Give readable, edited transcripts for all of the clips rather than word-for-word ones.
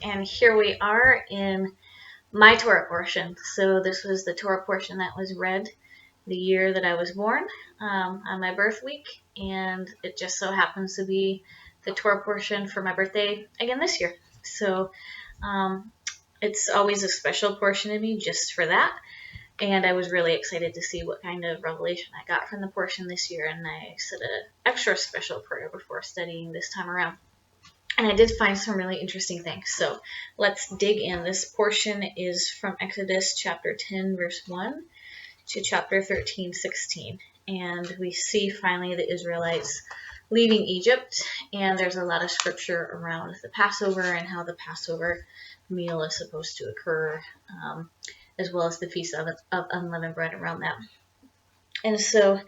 And here we are in my Torah portion. So this was the Torah portion that was read the year that I was born, on my birth week, and it just so happens to be the Torah portion for my birthday again this year. So it's always a special portion to me just for that. And I was really excited to see what kind of revelation I got from the portion this year, and I said an extra special prayer before studying this time around. And I did find some really interesting things. So let's dig in. This portion is from Exodus chapter 10, verse 1 to chapter 13, 16. And we see finally the Israelites leaving Egypt. And there's a lot of scripture around the Passover and how the Passover meal is supposed to occur, as well as the Feast of Unleavened Bread around that. And so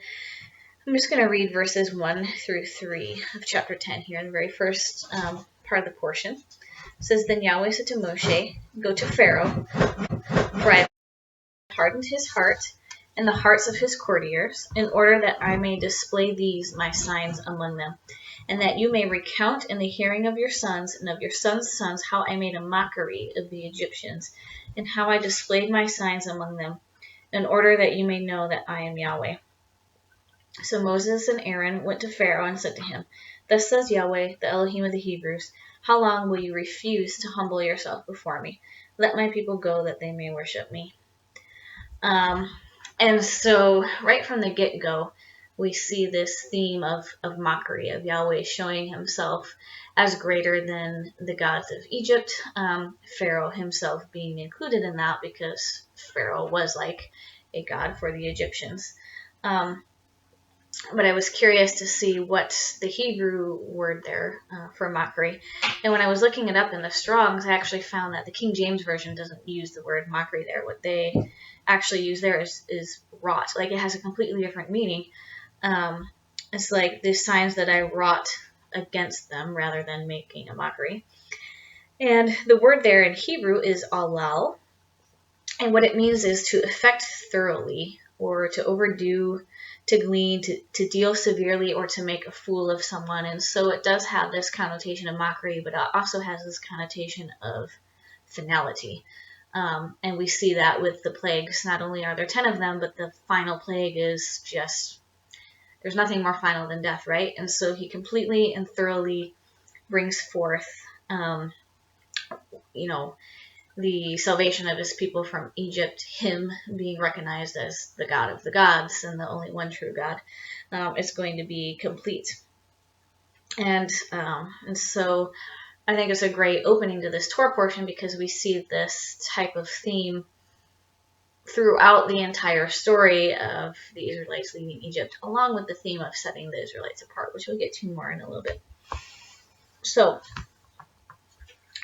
I'm just going to read verses 1 through 3 of chapter 10 here in the very first part of the portion. It says, Then Yahweh said to Moshe, Go to Pharaoh, for I have hardened his heart and the hearts of his courtiers, in order that I may display these my signs among them, and that you may recount in the hearing of your sons and of your sons' sons how I made a mockery of the Egyptians, and how I displayed my signs among them, in order that you may know that I am Yahweh. So Moses and Aaron went to Pharaoh and said to him, Thus says Yahweh, the Elohim of the Hebrews, How long will you refuse to humble yourself before me? Let my people go that they may worship me. And so right from the get-go, we see this theme of mockery, of Yahweh showing himself as greater than the gods of Egypt, Pharaoh himself being included in that because Pharaoh was like a god for the Egyptians. But I was curious to see what the Hebrew word there for mockery. And when I was looking it up in the Strongs, I actually found that the King James Version doesn't use the word mockery there. What they actually use there is wrought. Like, it has a completely different meaning. It's like the signs that I wrought against them rather than making a mockery. And the word there in Hebrew is alal. And what it means is to affect thoroughly, or to overdo, to glean, to deal severely, or to make a fool of someone. And so it does have this connotation of mockery, but it also has this connotation of finality. And we see that with the plagues. Not only are there 10 of them, but the final plague is just, there's nothing more final than death, right? And so he completely and thoroughly brings forth, the salvation of his people from Egypt, him being recognized as the God of the gods and the only one true God. It's going to be complete. And so I think it's a great opening to this Torah portion, because we see this type of theme throughout the entire story of the Israelites leaving Egypt, along with the theme of setting the Israelites apart, which we'll get to more in a little bit. So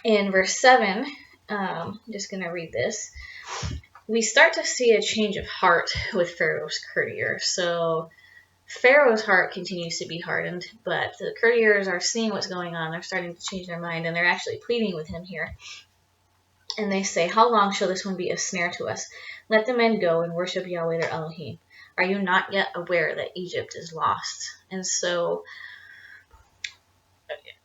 in verse 7, I'm just going to read this. We start to see a change of heart with Pharaoh's courtiers. So Pharaoh's heart continues to be hardened, but the courtiers are seeing what's going on. They're starting to change their mind, and they're actually pleading with him here. And they say, How long shall this one be a snare to us? Let the men go and worship Yahweh their Elohim. Are you not yet aware that Egypt is lost? And so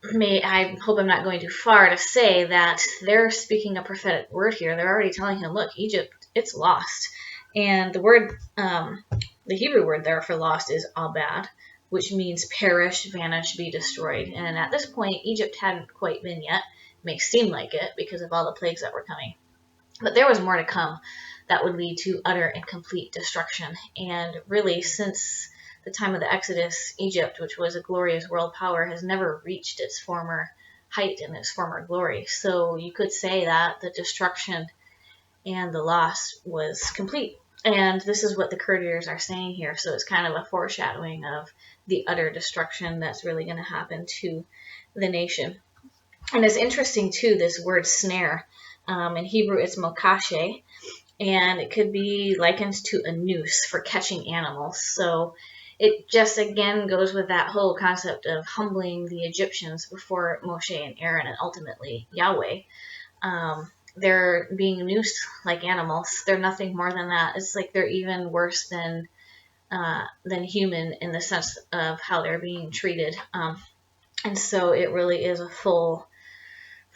I hope I'm not going too far to say that they're speaking a prophetic word here. They're already telling him, look, Egypt, it's lost. And the word, the Hebrew word there for lost is abad, which means perish, vanish, be destroyed. And at this point, Egypt hadn't quite been yet. It may seem like it because of all the plagues that were coming. But there was more to come that would lead to utter and complete destruction. And really, since the time of the Exodus, Egypt, which was a glorious world power, has never reached its former height and its former glory. So you could say that the destruction and the loss was complete. And this is what the courtiers are saying here. So it's kind of a foreshadowing of the utter destruction that's really going to happen to the nation. And it's interesting, too, this word snare. In Hebrew, it's mokashe, and it could be likened to a noose for catching animals. So it just, again, goes with that whole concept of humbling the Egyptians before Moshe and Aaron and ultimately Yahweh. They're being noosed like animals. They're nothing more than that. It's like they're even worse than human in the sense of how they're being treated. And so it really is a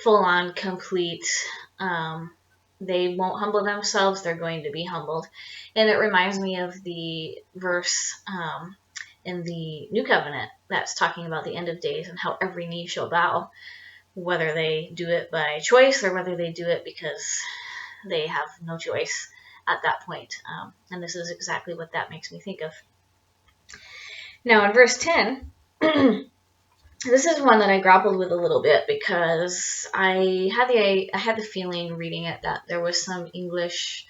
full-on, complete, they won't humble themselves, they're going to be humbled. And it reminds me of the verse in the New Covenant that's talking about the end of days and how every knee shall bow, whether they do it by choice or whether they do it because they have no choice at that point. And this is exactly what that makes me think of. Now in verse 10, this is one that I grappled with a little bit because I had the feeling reading it that there was some English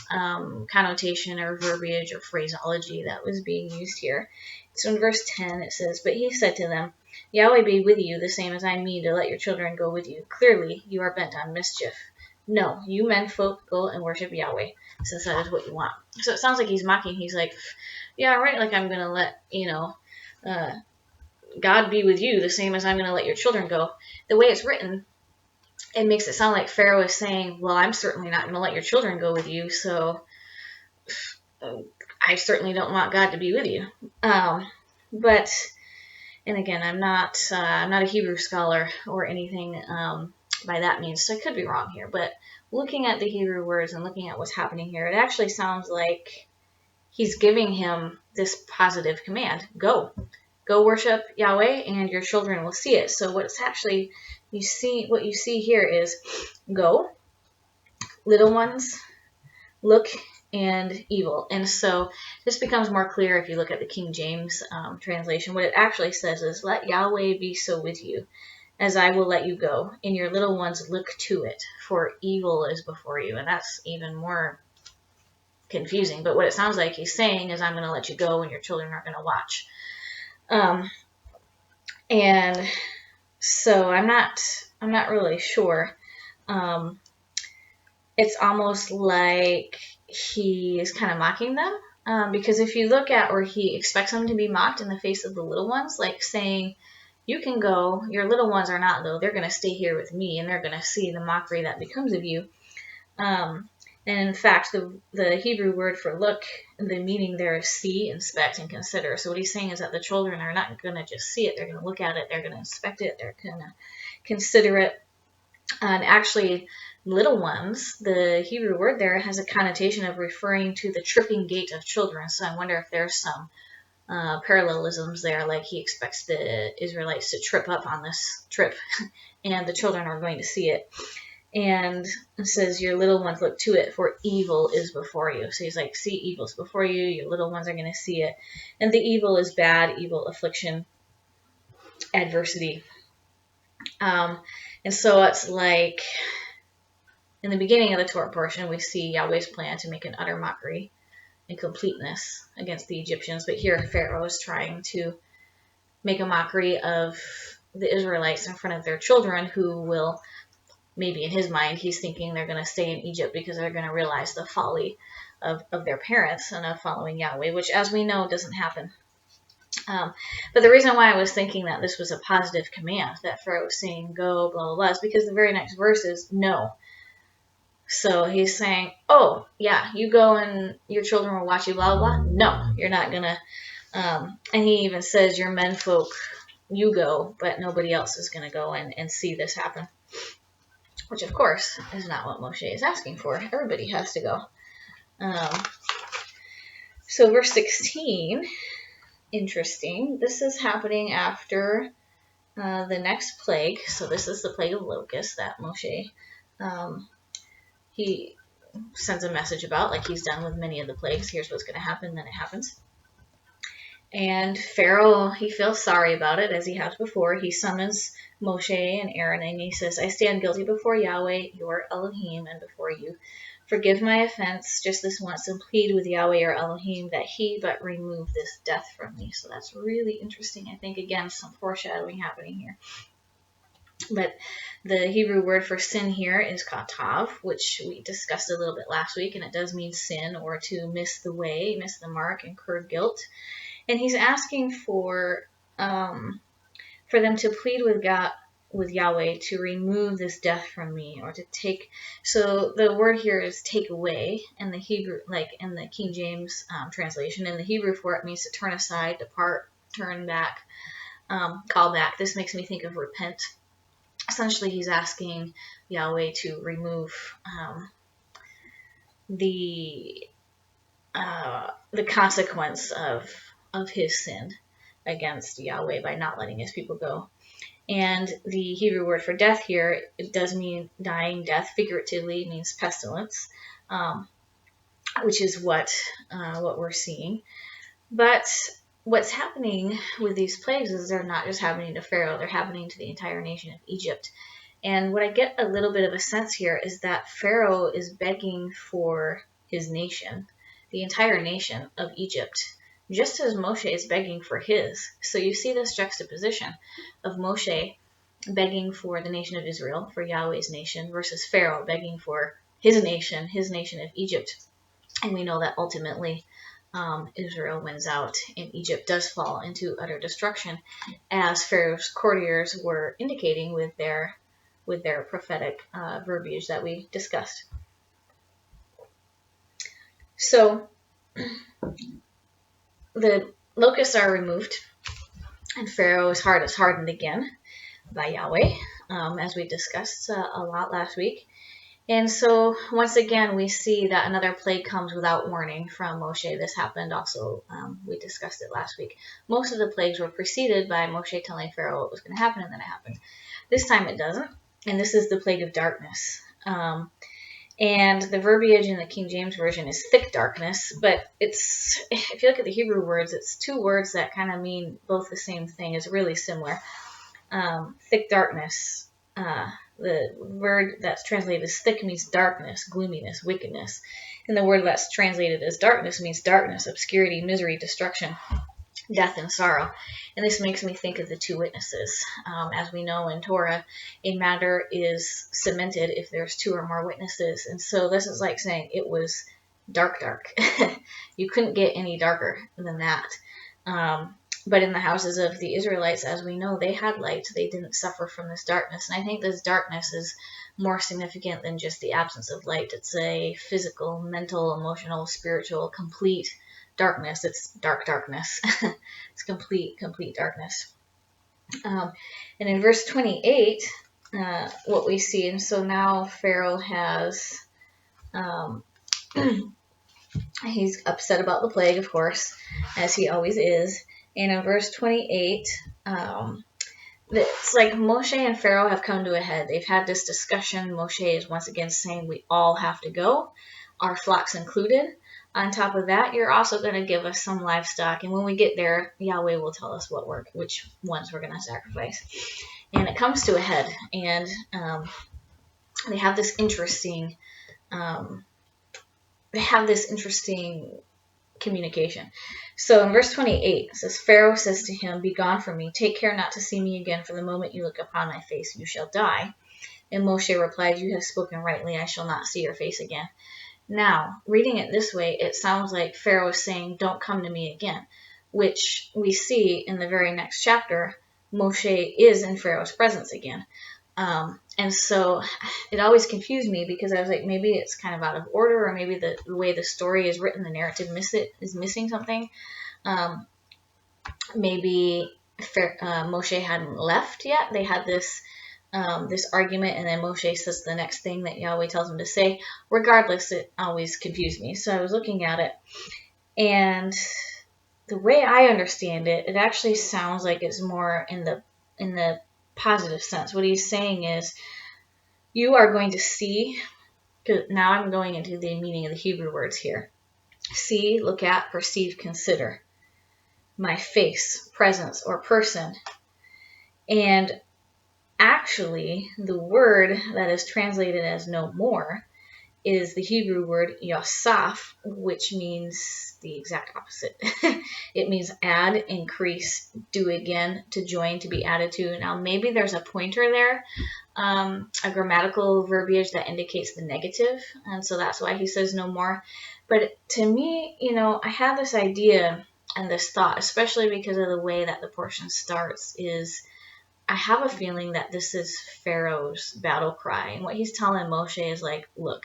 connotation or verbiage or phraseology that was being used here. So in verse 10 it says, "But he said to them, Yahweh be with you, the same as I mean to let your children go with you. Clearly you are bent on mischief. No, you men folk go and worship Yahweh, since that is what you want." So it sounds like he's mocking. He's like, yeah, right, like I'm going to let, God be with you, the same as I'm going to let your children go. The way it's written, it makes it sound like Pharaoh is saying, well, I'm certainly not going to let your children go with you, so I certainly don't want God to be with you. But, and again, I'm not a Hebrew scholar or anything by that means, so I could be wrong here. But looking at the Hebrew words and looking at what's happening here, it actually sounds like he's giving him this positive command: go worship Yahweh, and your children will see it. So what's actually what you see here is go, little ones, look, and evil. And so this becomes more clear if you look at the King James translation. What it actually says is, let Yahweh be so with you, as I will let you go, and your little ones look to it, for evil is before you. And that's even more confusing. But what it sounds like he's saying is, I'm going to let you go, and your children are going to watch. And so I'm not really sure. It's almost like he is kind of mocking them, because if you look at where he expects them to be mocked in the face of the little ones, like saying, you can go, your little ones are not, though, they're going to stay here with me, and they're going to see the mockery that becomes of you. And in fact, the Hebrew word for look, the meaning there is see, inspect, and consider. So what he's saying is that the children are not going to just see it. They're going to look at it. They're going to inspect it. They're going to consider it. And actually, little ones, the Hebrew word there has a connotation of referring to the tripping gait of children. So I wonder if there's some parallelisms there, like he expects the Israelites to trip up on this trip, and the children are going to see it. And it says, your little ones look to it, for evil is before you. So he's like, see, evil's before you. Your little ones are going to see it. And the evil is bad, evil, affliction, adversity. And so it's like, in the beginning of the Torah portion, we see Yahweh's plan to make an utter mockery and completeness against the Egyptians. But here Pharaoh is trying to make a mockery of the Israelites in front of their children, who will, maybe in his mind, he's thinking they're going to stay in Egypt because they're going to realize the folly of their parents and of following Yahweh, which, as we know, doesn't happen. But the reason why I was thinking that this was a positive command, that Pharaoh was saying, go, blah, blah, blah, is because the very next verse is no. So he's saying, oh, yeah, you go and your children will watch you, blah, blah, blah. No, you're not going to. And he even says, your men folk, you go, but nobody else is going to go and see this happen. Which, of course, is not what Moshe is asking for. Everybody has to go. So verse 16, interesting. This is happening after the next plague. So this is the plague of locusts that Moshe, he sends a message about, like he's done with many of the plagues. Here's what's going to happen, then it happens. And Pharaoh, he feels sorry about it, as he has before. He summons Moshe and Aaron, and he says, I stand guilty before Yahweh, your Elohim, and before you. Forgive my offense just this once, and plead with Yahweh, your Elohim, that he but remove this death from me. So that's really interesting. I think, again, some foreshadowing happening here. But the Hebrew word for sin here is katav, which we discussed a little bit last week, and it does mean sin, or to miss the way, miss the mark, incur guilt. And he's asking for them to plead with God, with Yahweh, to remove this death from me, or to take. So the word here is take away in the Hebrew, like in the King James translation. In the Hebrew for it means to turn aside, depart, turn back, call back. This makes me think of repent. essentially he's asking Yahweh to remove the consequence of his sin against Yahweh by not letting his people go. And the Hebrew word for death here, it does mean dying. Death figuratively means pestilence, which is what we're seeing. But what's happening with these plagues is they're not just happening to Pharaoh, they're happening to the entire nation of Egypt. And what I get a little bit of a sense here is that Pharaoh is begging for his nation, the entire nation of Egypt, just as Moshe is begging for his. So you see this juxtaposition of Moshe begging for the nation of Israel, for Yahweh's nation, versus Pharaoh begging for his nation of Egypt. And we know that ultimately Israel wins out, and Egypt does fall into utter destruction, as Pharaoh's courtiers were indicating with their prophetic verbiage that we discussed. So the locusts are removed, and Pharaoh's heart is hardened again by Yahweh, as we discussed a lot last week. And so once again, we see that another plague comes without warning from Moshe. This happened also, we discussed it last week. Most of the plagues were preceded by Moshe telling Pharaoh what was going to happen, and then it happened. This time it doesn't, and this is the plague of darkness. And the verbiage in the King James Version is thick darkness, but it's, if you look at the Hebrew words, it's two words that kind of mean both the same thing. It's really similar. Thick darkness, the word that's translated as thick means darkness, gloominess, wickedness. And the word that's translated as darkness means darkness, obscurity, misery, destruction, death, and sorrow. And this makes me think of the two witnesses. As we know in Torah, a matter is cemented if there's two or more witnesses. And so this is like saying it was dark. You couldn't get any darker than that. But in the houses of the Israelites, as we know, they had light. They didn't suffer from this darkness. And I think this darkness is more significant than just the absence of light. It's a physical, mental, emotional, spiritual, complete darkness. It's darkness. It's complete darkness. And in verse 28, what we see, and so now Pharaoh has, he's upset about the plague, of course, as he always is. And in verse 28, it's like Moshe and Pharaoh have come to a head. They've had this discussion. Moshe is once again saying we all have to go, our flocks included. On top of that, you're also going to give us some livestock. And when we get there, Yahweh will tell us which ones we're going to sacrifice. And it comes to a head. And they have this interesting communication. So in verse 28, it says, Pharaoh says to him, "Be gone from me. Take care not to see me again, for the moment you look upon my face, you shall die." And Moshe replied, "You have spoken rightly. I shall not see your face again." Now, reading it this way, it sounds like Pharaoh is saying, "Don't come to me again," which we see in the very next chapter. Moshe is in Pharaoh's presence again. And so it always confused me because I was like, maybe it's kind of out of order, or maybe the way the story is written, the narrative is missing something. Maybe Moshe hadn't left yet. They had this argument, and then Moshe says the next thing that Yahweh tells him to say. Regardless, it always confused me. So I was looking at it, and the way I understand it, it actually sounds like it's more in the positive sense. What he's saying is, you are going to see, because now I'm going into the meaning of the Hebrew words here. See, look at, perceive, consider my face, presence, or person. And actually, the word that is translated as no more is the Hebrew word yosaf, which means the exact opposite. It means add, increase, do again, to join, to be added to. Now, maybe there's a pointer there, a grammatical verbiage that indicates the negative, and so that's why he says no more. But to me, I have this idea and this thought, especially because of the way that the portion starts, is I have a feeling that this is Pharaoh's battle cry. And what he's telling Moshe is like, look,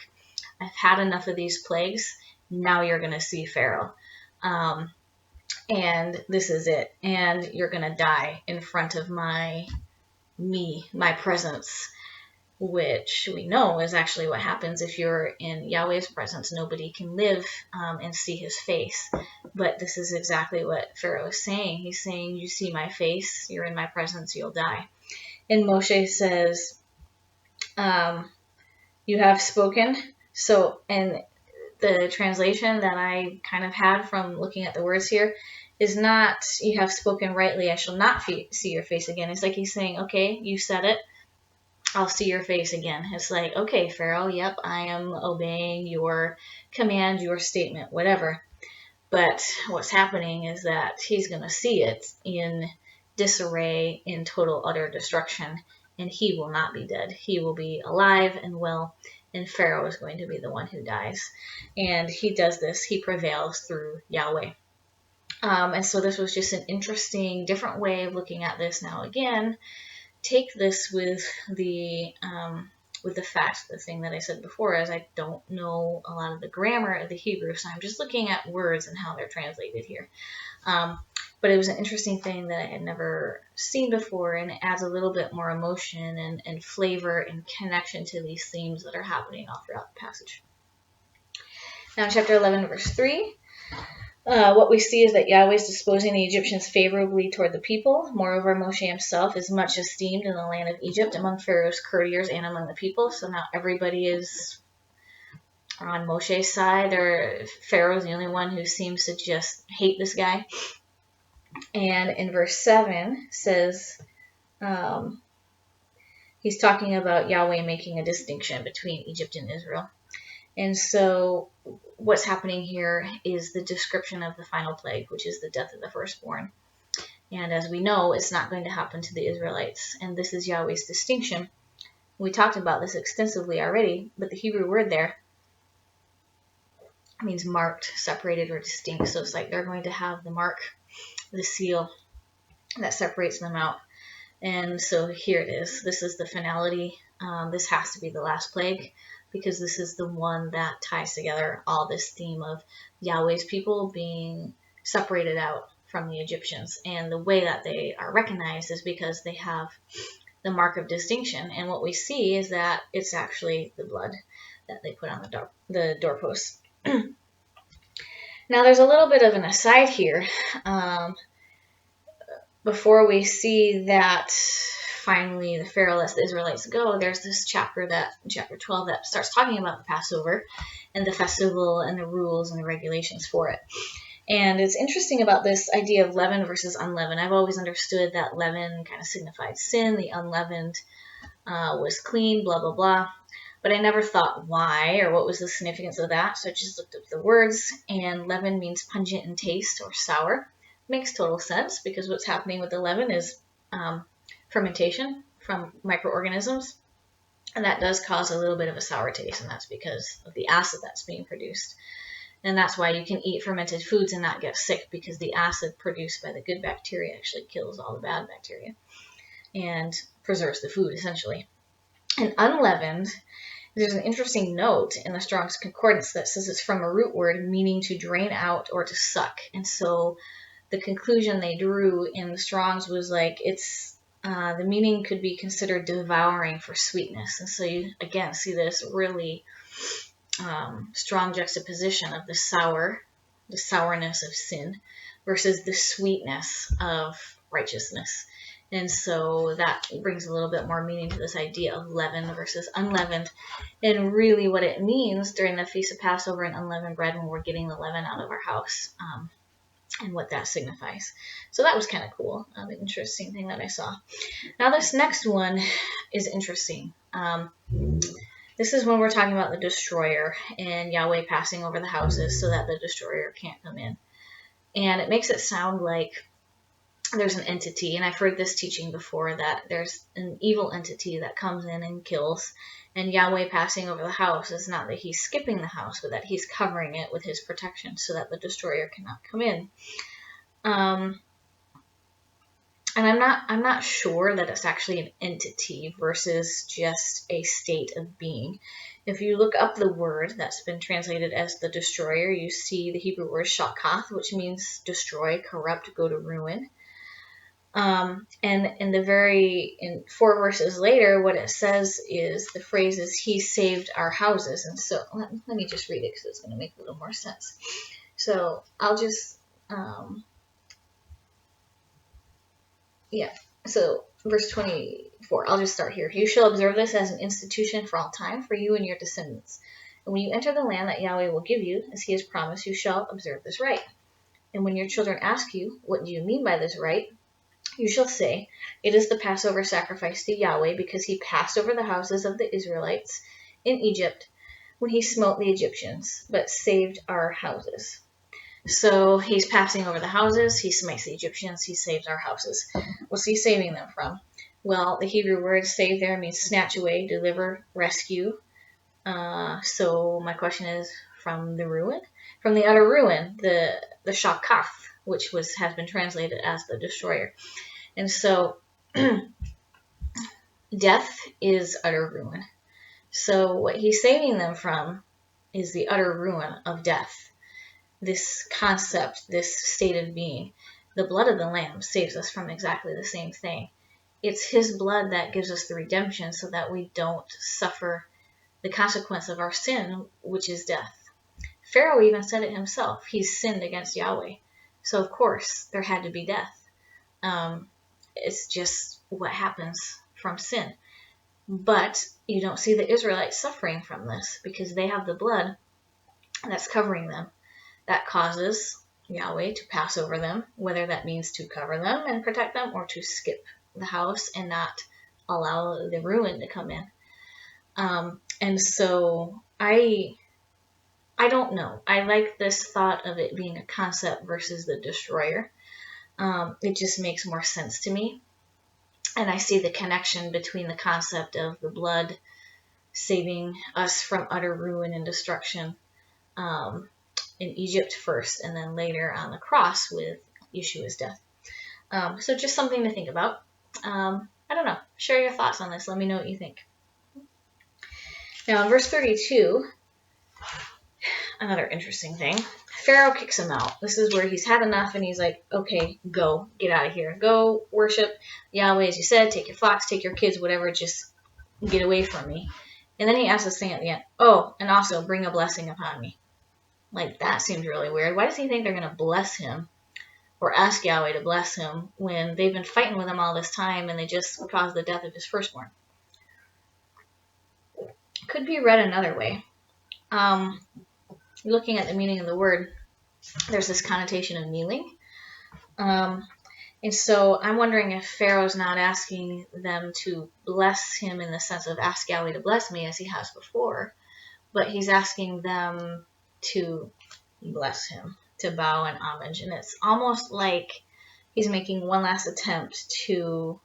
I've had enough of these plagues. Now you're going to see Pharaoh. And this is it. And you're going to die in front of my my presence, which we know is actually what happens if you're in Yahweh's presence. Nobody can live and see his face. But this is exactly what Pharaoh is saying. He's saying, you see my face, you're in my presence, you'll die. And Moshe says, you have spoken. So, and the translation that I kind of had from looking at the words here is not, you have spoken rightly, I shall not see your face again. It's like he's saying, okay, you said it, I'll see your face again. It's like, okay, Pharaoh, yep, I am obeying your command, your statement, whatever. But what's happening is that he's going to see it in disarray, in total, utter destruction, and he will not be dead. He will be alive and well, and Pharaoh is going to be the one who dies. And he does this, he prevails through Yahweh. And so this was just an interesting, different way of looking at this. Now again, take this with the fact, the thing that I said before, is I don't know a lot of the grammar of the Hebrew, so I'm just looking at words and how they're translated here. But it was an interesting thing that I had never seen before, and it adds a little bit more emotion and flavor and connection to these themes that are happening all throughout the passage. Now in chapter 11, verse 3, what we see is that Yahweh is disposing the Egyptians favorably toward the people. Moreover, Moshe himself is much esteemed in the land of Egypt among Pharaoh's courtiers and among the people. So now everybody is on Moshe's side, or Pharaoh's the only one who seems to just hate this guy. And in verse 7 says, he's talking about Yahweh making a distinction between Egypt and Israel. And so what's happening here is the description of the final plague, which is the death of the firstborn. And as we know, it's not going to happen to the Israelites. And this is Yahweh's distinction. We talked about this extensively already, but the Hebrew word there means marked, separated, or distinct. So it's like they're going to have the mark, the seal that separates them out. And so here it is. This is the finality. This has to be the last plague, because this is the one that ties together all this theme of Yahweh's people being separated out from the Egyptians. And the way that they are recognized is because they have the mark of distinction. And what we see is that it's actually the blood that they put on the doorposts. Now there's a little bit of an aside here. Before we see that finally the Pharaoh lets the Israelites go, there's this chapter 12, that starts talking about the Passover and the festival and the rules and the regulations for it. And it's interesting about this idea of leaven versus unleavened. I've always understood that leaven kind of signified sin, the unleavened was clean, blah, blah, blah. But I never thought why or what was the significance of that. So I just looked up the words, and leaven means pungent in taste or sour. Makes total sense, because what's happening with the leaven is fermentation from microorganisms, and that does cause a little bit of a sour taste, and that's because of the acid that's being produced. And that's why you can eat fermented foods and not get sick, because the acid produced by the good bacteria actually kills all the bad bacteria and preserves the food, essentially. And unleavened, there's an interesting note in the Strong's Concordance that says it's from a root word meaning to drain out or to suck. And so the conclusion they drew in the Strong's was like, it's the meaning could be considered devouring for sweetness. And so you again see this really strong juxtaposition of the sourness of sin versus the sweetness of righteousness. And so that brings a little bit more meaning to this idea of leaven versus unleavened, and really what it means during the Feast of Passover and unleavened bread, when we're getting the leaven out of our house, and what that signifies. So that was kind of cool, an interesting thing that I saw. Now this next one is interesting. This is when we're talking about the destroyer and Yahweh passing over the houses so that the destroyer can't come in. And it makes it sound like there's an entity, and I've heard this teaching before, that there's an evil entity that comes in and kills, and Yahweh passing over the house is not that he's skipping the house, but that he's covering it with his protection so that the destroyer cannot come in. And I'm not sure that it's actually an entity versus just a state of being. If you look up the word that's been translated as the destroyer, you see the Hebrew word shakath, which means destroy, corrupt, go to ruin. And in 4 verses later, what it says is the phrase is, he saved our houses. And so let me just read it because it's going to make a little more sense. So I'll just, so verse 24, I'll just start here. You shall observe this as an institution for all time, for you and your descendants. And when you enter the land that Yahweh will give you, as he has promised, you shall observe this rite. And when your children ask you, what do you mean by this rite? You shall say, it is the Passover sacrifice to Yahweh, because he passed over the houses of the Israelites in Egypt when he smote the Egyptians, but saved our houses. So he's passing over the houses, he smites the Egyptians, he saves our houses. What's he saving them from? Well, the Hebrew word save there means snatch away, deliver, rescue. So my question is, from the ruin? From the utter ruin, the shakaf, which has been translated as the destroyer. And so death is utter ruin. So what he's saving them from is the utter ruin of death. This concept, this state of being. The blood of the Lamb saves us from exactly the same thing. It's his blood that gives us the redemption so that we don't suffer the consequence of our sin, which is death. Pharaoh even said it himself. He's sinned against Yahweh. So of course there had to be death. It's just what happens from sin. But you don't see the Israelites suffering from this because they have the blood that's covering them. That causes Yahweh to pass over them, whether that means to cover them and protect them or to skip the house and not allow the ruin to come in. And so I don't know. I like this thought of it being a concept versus the destroyer. It just makes more sense to me. And I see the connection between the concept of the blood saving us from utter ruin and destruction in Egypt first, and then later on the cross with Yeshua's death. So just something to think about. I don't know. Share your thoughts on this. Let me know what you think. Now in verse 32, another interesting thing. Pharaoh kicks him out. This is where he's had enough and he's like, okay, go, get out of here. Go worship Yahweh as you said, take your flocks, take your kids, whatever, just get away from me. And then he asks this thing at the end, oh, and also bring a blessing upon me. Like, that seems really weird. Why does he think they're going to bless him or ask Yahweh to bless him when they've been fighting with him all this time and they just caused the death of his firstborn? Could be read another way. Looking at the meaning of the word, there's this connotation of kneeling. And so I'm wondering if Pharaoh's not asking them to bless him in the sense of ask Yahweh to bless me as he has before, but he's asking them to bless him, to bow in homage. And it's almost like he's making one last attempt to,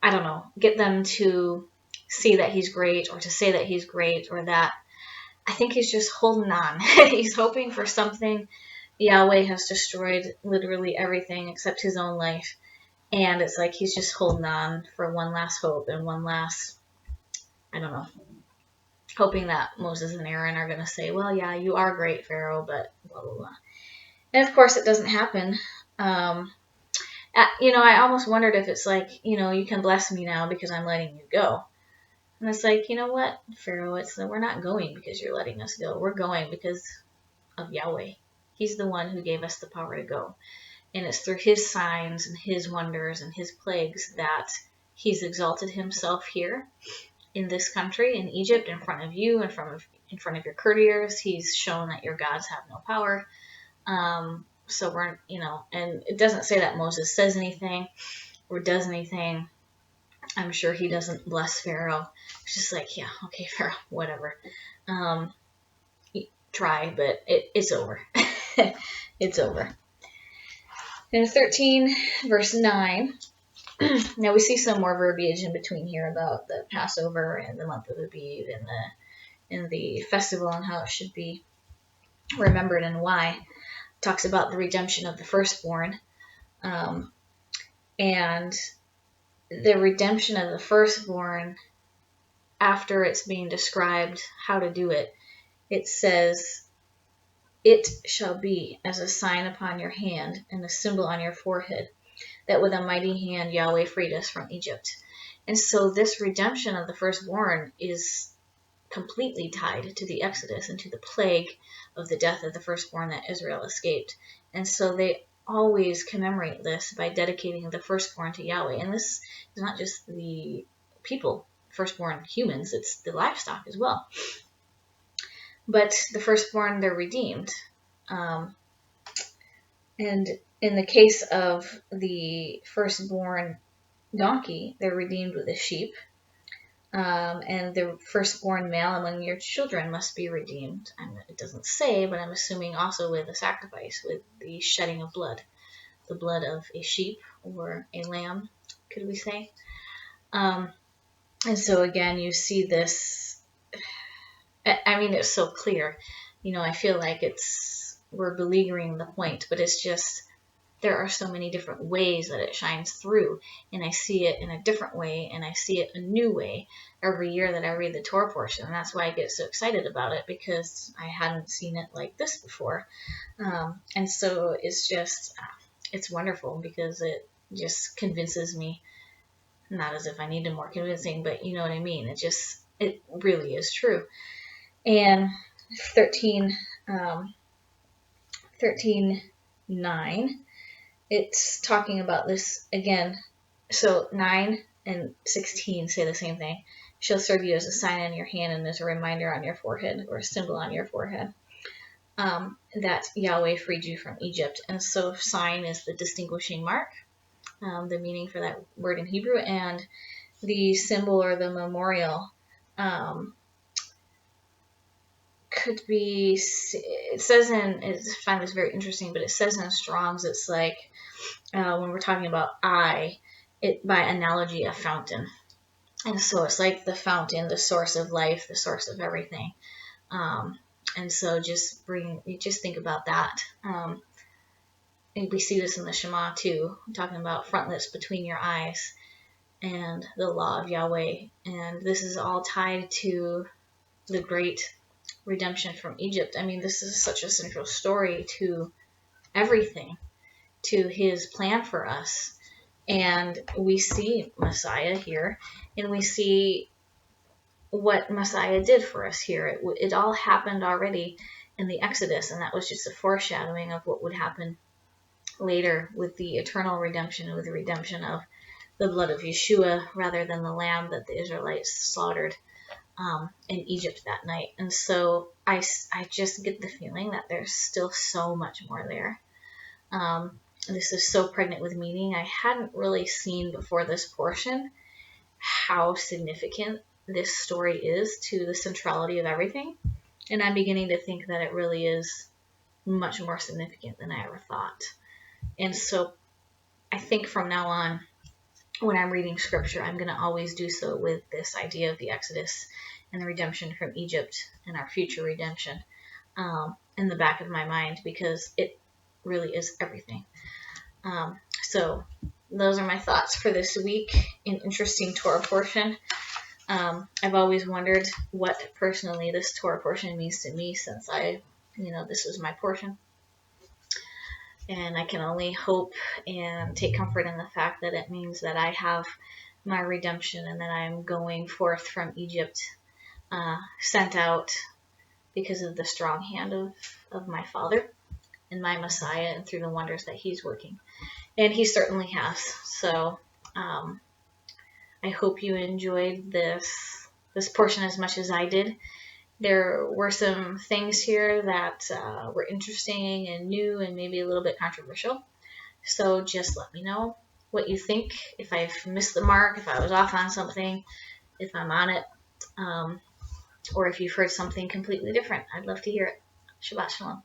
I don't know, get them to see that he's great or to say that he's great or that. I think he's just holding on. He's hoping for something. Yahweh has destroyed literally everything except his own life. And it's like he's just holding on for one last hope and one last, I don't know, hoping that Moses and Aaron are going to say, well, yeah, you are great, Pharaoh, but blah, blah, blah. And of course it doesn't happen. I almost wondered if it's like, you can bless me now because I'm letting you go. And it's like, you know what, Pharaoh, we're not going because you're letting us go. We're going because of Yahweh. He's the one who gave us the power to go. And it's through his signs and his wonders and his plagues that he's exalted himself here in this country, in Egypt, in front of you, in front of your courtiers. He's shown that your gods have no power. So we're, and it doesn't say that Moses says anything or does anything. I'm sure he doesn't bless Pharaoh. It's just like, yeah, okay, Pharaoh, whatever. Try, but it's over. It's over. In 13, verse 9, now we see some more verbiage in between here about the Passover and the month of Abib and the festival and how it should be remembered and why. It talks about the redemption of the firstborn. And the redemption of the firstborn, after it's being described how to do it, it says, it shall be as a sign upon your hand and a symbol on your forehead, that with a mighty hand Yahweh freed us from Egypt. And so this redemption of the firstborn is completely tied to the Exodus and to the plague of the death of the firstborn that Israel escaped. And so they always commemorate this by dedicating the firstborn to Yahweh. And this is not just the people, firstborn humans, it's the livestock as well. But the firstborn, they're redeemed. And in the case of the firstborn donkey, they're redeemed with a sheep. And the firstborn male among your children must be redeemed. It doesn't say, but I'm assuming also with a sacrifice, with the shedding of blood. The blood of a sheep or a lamb, could we say. And so again, you see this, I mean, it's so clear. I feel like we're beleaguering the point, but it's just, there are so many different ways that it shines through, and I see it in a different way, and I see it a new way every year that I read the Torah portion. And that's why I get so excited about it, because I hadn't seen it like this before. And so it's wonderful, because it just convinces me, not as if I needed more convincing, but you know what I mean. It really is true. And 13:9, it's talking about this again. So 9 and 16 say the same thing. She'll serve you as a sign on your hand and as a reminder on your forehead, or a symbol on your forehead, that Yahweh freed you from Egypt. And so sign is the distinguishing mark, the meaning for that word in Hebrew, and the symbol or the memorial could be, it says I find this very interesting, but it says in Strong's, it's like, when we're talking about by analogy, a fountain. And so it's like the fountain, the source of life, the source of everything. And so just think about that. And we see this in the Shema too, talking about frontlets between your eyes and the law of Yahweh. And this is all tied to the great redemption from Egypt. I mean, this is such a central story to everything, to his plan for us. And we see Messiah here, and we see what Messiah did for us here. It all happened already in the Exodus, and that was just a foreshadowing of what would happen later with the eternal redemption, with the redemption of the blood of Yeshua rather than the lamb that the Israelites slaughtered in Egypt that night. And so I just get the feeling that there's still so much more there. This is so pregnant with meaning. I hadn't really seen before this portion how significant this story is to the centrality of everything. And I'm beginning to think that it really is much more significant than I ever thought. And so I think from now on, when I'm reading scripture, I'm going to always do so with this idea of the Exodus and the redemption from Egypt and our future redemption in the back of my mind, because it really is everything. So those are my thoughts for this week. An interesting Torah portion. I've always wondered what personally this Torah portion means to me, since this was my portion. And I can only hope and take comfort in the fact that it means that I have my redemption, and that I'm going forth from Egypt, sent out because of the strong hand of my Father and my Messiah, and through the wonders that he's working. And he certainly has. So I hope you enjoyed this portion as much as I did. There were some things here that were interesting and new and maybe a little bit controversial. So just let me know what you think, if I've missed the mark, if I was off on something, if I'm on it, or if you've heard something completely different. I'd love to hear it. Shabbat Shalom.